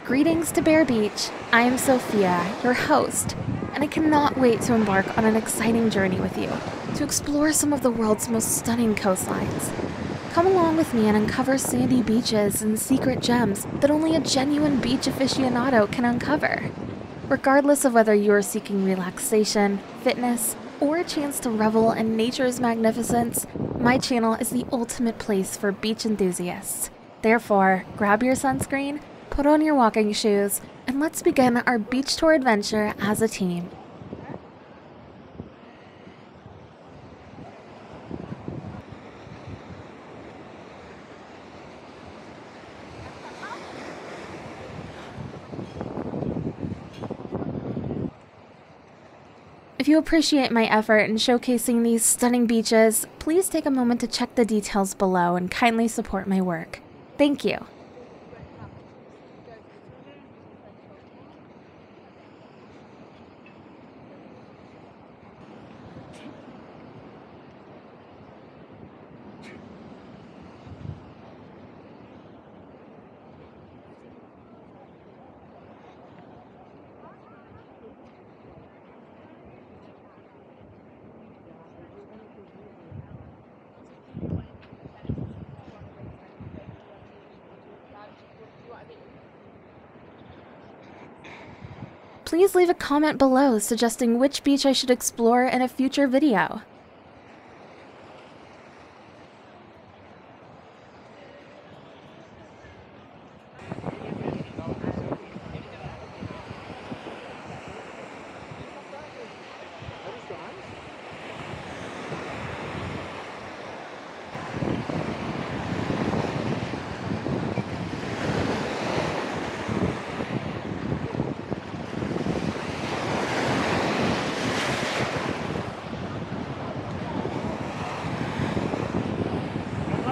Greetings to Barebeach. I am Sophia, your host, and I cannot wait to embark on an exciting journey with you to explore some of the world's most stunning coastlines. Come along with me and uncover sandy beaches and secret gems that only a genuine beach aficionado can uncover. Regardless of whether you are seeking relaxation, fitness, or a chance to revel in nature's magnificence, my channel is the ultimate place for beach enthusiasts. Therefore, grab your sunscreen, put on your walking shoes, and let's begin our beach tour adventure as a team. If you appreciate my effort in showcasing these stunning beaches, please take a moment to check the details below and kindly support my work. Thank you. Please leave a comment below suggesting which beach I should explore in a future video.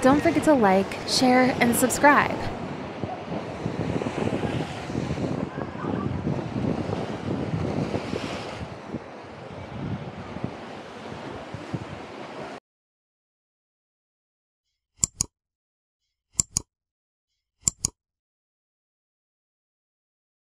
Don't forget to like, share, and subscribe.